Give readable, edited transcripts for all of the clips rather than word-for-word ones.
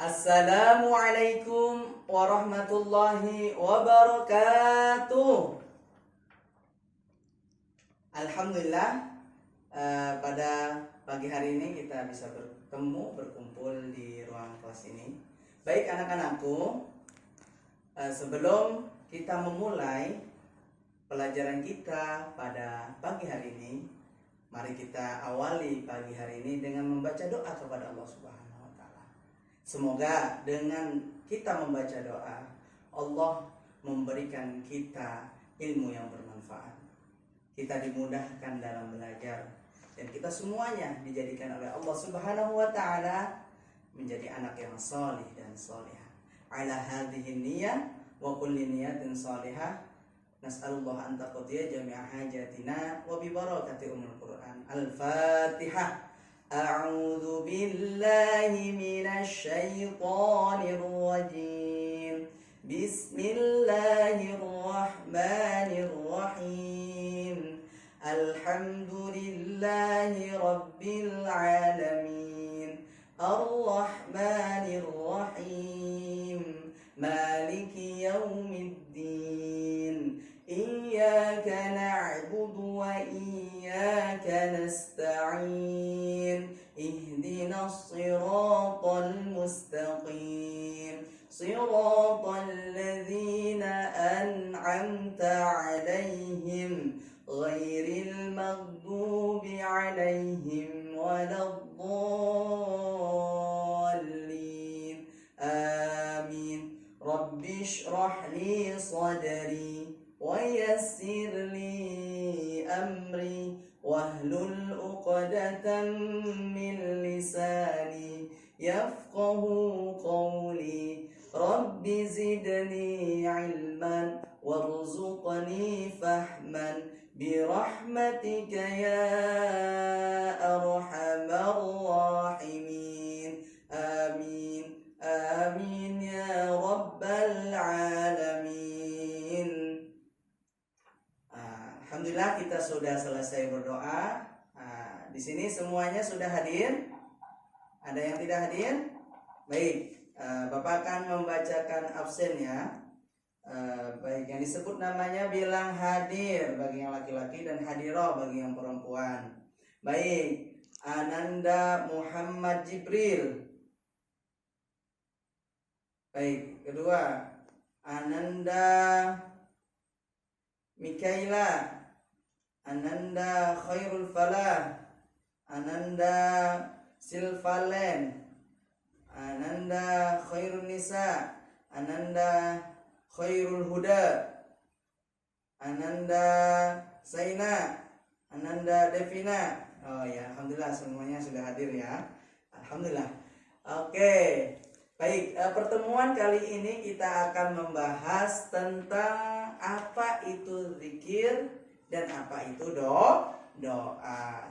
Assalamualaikum warahmatullahi wabarakatuh. Alhamdulillah, pada pagi hari ini kita bisa berkumpul di ruang kelas ini. Baik anak-anakku, sebelum kita memulai pelajaran kita pada pagi hari ini, mari kita awali pagi hari ini dengan membaca doa kepada Allah Subhanahu wa Ta'ala. Semoga dengan kita membaca doa, Allah memberikan kita ilmu yang bermanfaat. Kita dimudahkan dalam belajar, dan kita semuanya dijadikan oleh Allah Subhanahu wa Ta'ala menjadi anak yang salih dan salihah. Ala hadhihi niyyah wa kulli niyatin salihah. Nas'alullah an taqdiya jami'a hajatina wa bi barakati ummul Qur'an. Al-Fatihah. A'udzu billahi minasy syaithanir rajim. Bismillahirrahmanirrahim. Alhamdulillahi rabbil alamin. Ar-Rahmanir Rahim. Maliki yaumiddin. Iyyaka na'budu wa iyyaka nasta'in. Ihdinas siratal mustaqim. Siratal ladzina an'amta 'alaihim ghairil maghdubi 'alaihim waladdallin. Amin. Rabbi shrah li sadri wa yassir li amri wahlul 'uqdatam min lisani yafqahu qawli. Rabbi zidni ilman warzuqni fahman birahmatika ya arhamar rahimin. Amin. Amin ya rabbal alamin. Alhamdulillah, kita sudah selesai berdoa. Di sini semuanya sudah hadir? Ada yang tidak hadir? Baik, Bapak akan membacakan absennya. Baik, yang disebut namanya bilang hadir bagi yang laki-laki dan hadiroh bagi yang perempuan. Baik, Ananda Muhammad Jibril. Baik, kedua Ananda Mikaila. Ananda Khairul Falah. Ananda Silvalen. Ananda Khairun Nisa. Ananda Khairul Huda. Ananda Saina. Ananda Devina. Oh ya, alhamdulillah semuanya sudah hadir ya. Alhamdulillah. Oke. Baik, pertemuan kali ini kita akan membahas tentang apa itu zikir dan apa itu doa.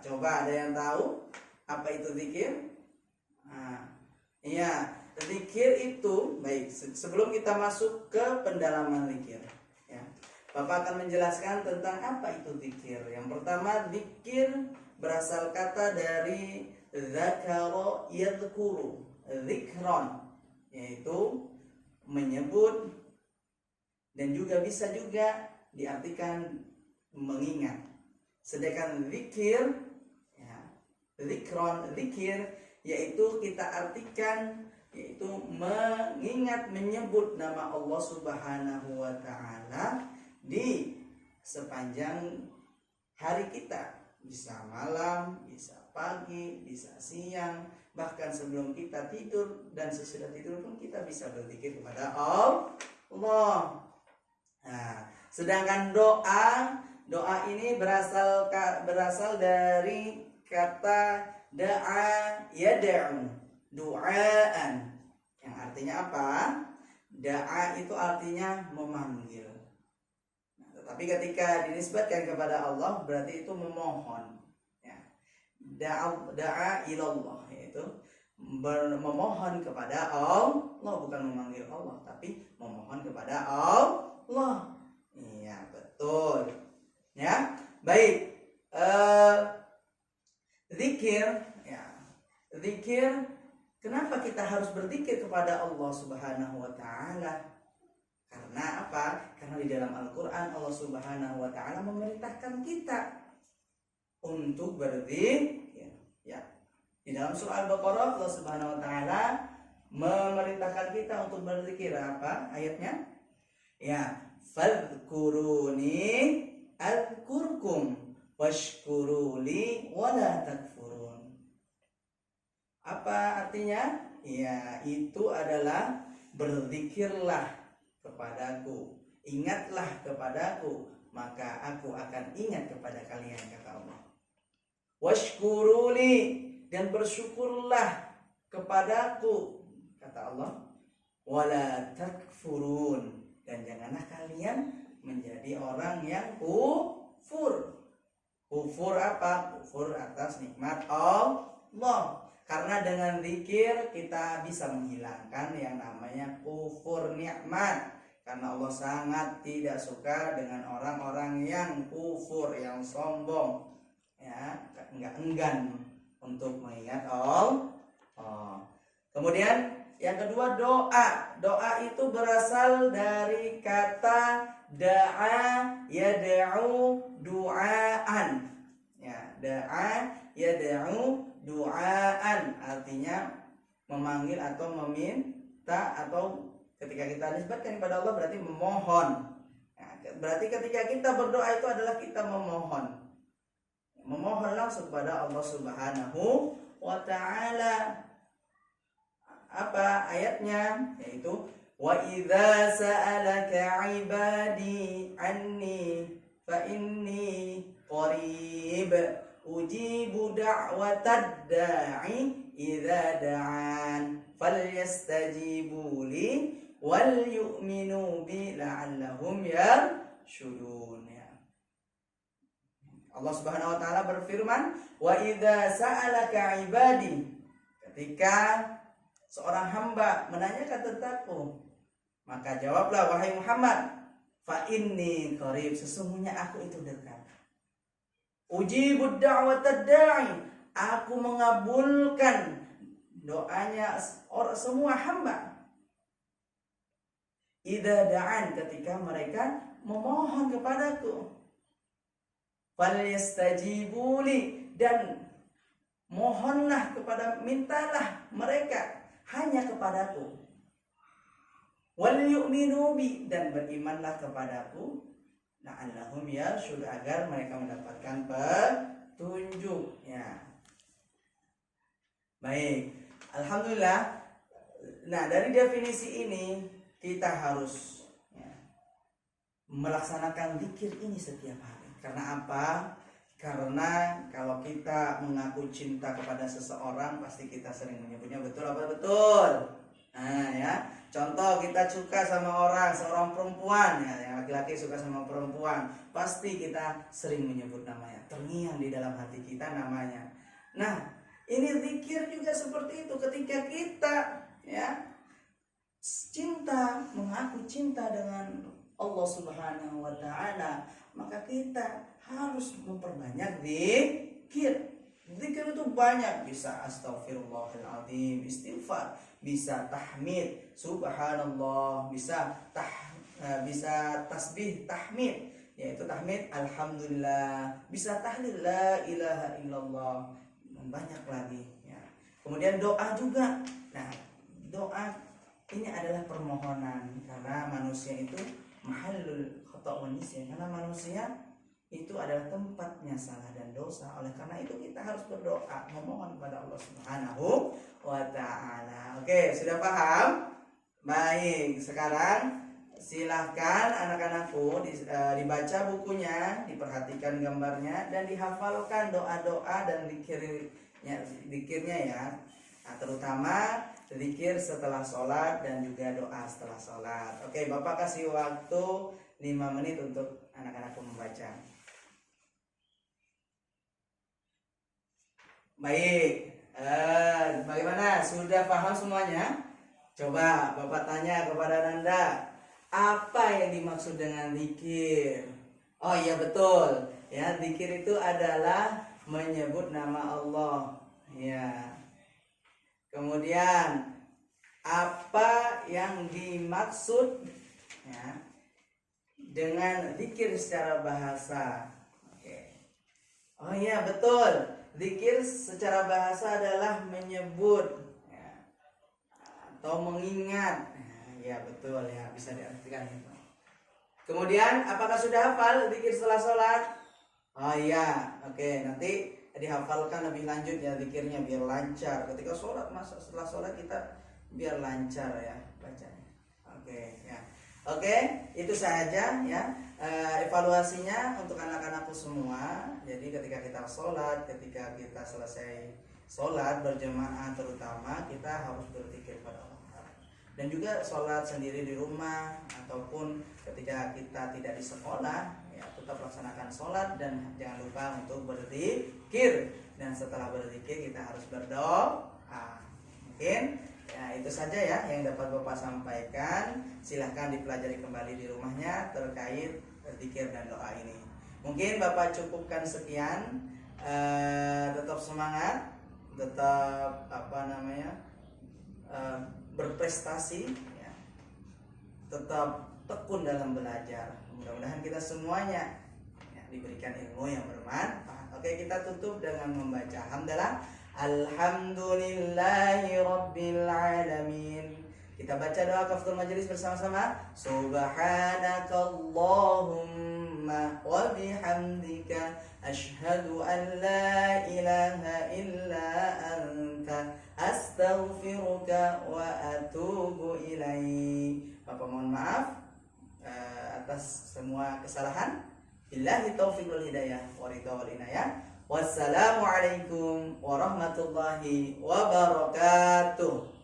Coba ada yang tahu apa itu zikir? Iya, zikir itu, baik, sebelum kita masuk ke pendalaman zikir, ya, Bapak akan menjelaskan tentang apa itu zikir. Yang pertama, zikir berasal kata dari dzakara yadhkuru, zikron, yaitu menyebut, dan juga bisa juga diartikan mengingat. Sedangkan zikir, ya, zikron, zikir, yaitu kita artikan yaitu mengingat, menyebut nama Allah Subhanahu wa Ta'ala di sepanjang hari kita, bisa malam, bisa pagi, bisa siang, bahkan sebelum kita tidur dan sesudah tidur pun kita bisa berzikir kepada Allah. Nah, sedangkan doa ini berasal dari kata da'a yad'u, du'aan, yang artinya apa? Da'a itu artinya memanggil. Nah, tetapi ketika dinisbatkan kepada Allah berarti itu memohon. Ya. Da'a ilallah, yaitu memohon kepada Allah, bukan memanggil Allah, tapi memohon kepada Allah. Iya, betul. Ya, baik. Zikir, ya, zikir Kenapa kita harus berzikir kepada Allah Subhanahu wa taala? Karena apa? Karena di dalam Al-Qur'an Allah Subhanahu wa taala memerintahkan kita untuk berzikir. Ya. Di dalam surah Al-Baqarah Allah Subhanahu wa taala memerintahkan kita untuk berzikir. Apa ayatnya? Ya, fadhkuruni adzkurkum washkuruli wala takfurun. Apa artinya? Ya, itu adalah berzikirlah kepadaku, ingatlah kepadaku, maka aku akan ingat kepada kalian, kata Allah. Washkuruli, dan bersyukurlah kepadaku, kata Allah. Wala takfurun, dan janganlah kalian menjadi orang yang kufur. Kufur apa? Kufur atas nikmat Allah. Karena dengan zikir kita bisa menghilangkan yang namanya kufur nikmat. Karena Allah sangat tidak suka dengan orang-orang yang kufur, yang sombong, ya, enggak enggan untuk mengingat Allah. Kemudian yang kedua doa. Doa itu berasal dari kata da'a yad'u du'aan. Ya, da'a yad'u du'aan artinya memanggil atau meminta, atau ketika kita nisbatkan kepada Allah berarti memohon. Ya, berarti ketika kita berdoa itu adalah kita memohon. Memohon langsung kepada Allah Subhanahu wa taala. Apa ayatnya? Yaitu wa idza sa'alaka 'ibadi anni fa inni qarib ujibu da'watad da'i idza da'an falyastajibu li wal yu'minu bi la'allahum yarshudun. Ya. Allah Subhanahu wa taala berfirman, wa idza sa'alaka 'ibadi, ketika seorang hamba menanyakan tentangku, maka jawablah wahai Muhammad, fa inni qarib, sesungguhnya aku itu dekat. Ujibud da'watad da'i, aku mengabulkan doanya semua hamba. Idza da'an, ketika mereka memohon kepadaku. Falyastajibu li, dan mohonlah kepada, mintalah mereka hanya kepadaku. Wal yu'minu bi, dan berimanlah kepadaku. La'allahum yarshud, agar mereka mendapatkan petunjuk. Ya. Baik, alhamdulillah. Nah, dari definisi ini kita harus melaksanakan zikir ini setiap hari. Karena apa? Karena kalau kita mengaku cinta kepada seseorang, pasti kita sering menyebutnya, betul apa betul? Nah ya, contoh kita suka sama seorang perempuan, ya, yang laki-laki suka sama perempuan, pasti kita sering menyebut namanya, terngiang di dalam hati kita namanya. Nah, ini zikir juga seperti itu. Ketika kita cinta, mengaku cinta dengan Allah Subhanahu wa taala, maka kita harus memperbanyak zikir. Zikir itu banyak, bisa astaghfirullahaladzim, istighfar, bisa tahmid, subhanallah, bisa tasbih, tahmid, yaitu tahmid alhamdulillah, bisa tahlil la ilaha illallah, dan banyak lagi ya. Kemudian doa juga. Nah, doa ini adalah permohonan, karena manusia itu mahallul khata' wa nisyan, karena manusia itu adalah tempatnya salah dan dosa. Oleh karena itu kita harus berdoa, memohon kepada Allah Subhanahu wa taala. Oke, sudah paham? Baik, sekarang silahkan anak-anakku dibaca bukunya, diperhatikan gambarnya, dan dihafalkan doa-doa dan zikirnya ya. Nah, terutama zikir setelah sholat dan juga doa setelah sholat. Oke, Bapak kasih waktu 5 menit untuk anak-anakku membaca. Baik, bagaimana? Sudah paham semuanya? Coba Bapak tanya kepada Nanda, apa yang dimaksud dengan zikir? Oh iya betul, ya, zikir itu adalah menyebut nama Allah. Ya, Kemudian apa yang dimaksud ya dengan zikir secara bahasa? Oke. Oh iya betul. Zikir secara bahasa adalah menyebut ya, atau mengingat. Ya betul ya, bisa diartikan itu. Kemudian apakah sudah hafal zikir setelah sholat? Oh iya, oke, nanti dihafalkan lebih lanjut ya zikirnya biar lancar. Ketika sholat, masa setelah sholat kita biar lancar ya bacanya. Oke ya. Oke, itu saja ya evaluasinya untuk anak-anakku semua. Jadi ketika kita sholat, ketika kita selesai sholat berjamaah terutama, kita harus berzikir pada Allah. Dan juga sholat sendiri di rumah ataupun ketika kita tidak di sekolah, ya tetap laksanakan sholat dan jangan lupa untuk berzikir. Dan setelah berzikir kita harus berdoa. Mungkin ya itu saja ya yang dapat Bapak sampaikan. Silahkan dipelajari kembali di rumahnya terkait zikir dan doa ini. Mungkin Bapak cukupkan sekian. Tetap semangat, tetap berprestasi ya. Tetap tekun dalam belajar. Mudah-mudahan kita semuanya ya, diberikan ilmu yang bermanfaat. Oke, kita tutup dengan membaca hamdalah. Alhamdulillahi Rabbil Alamin. Kita baca doa kafaratul majelis bersama-sama. Subhanakallahumma wa bihamdika asyhadu an la ilaha illa anta astaghfiruka wa atubu ilaik. Bapak mohon maaf atas semua kesalahan. Billahi taufiq wal hidayah wa ridha wal inayah. Wassalamualaikum warahmatullahi wabarakatuh.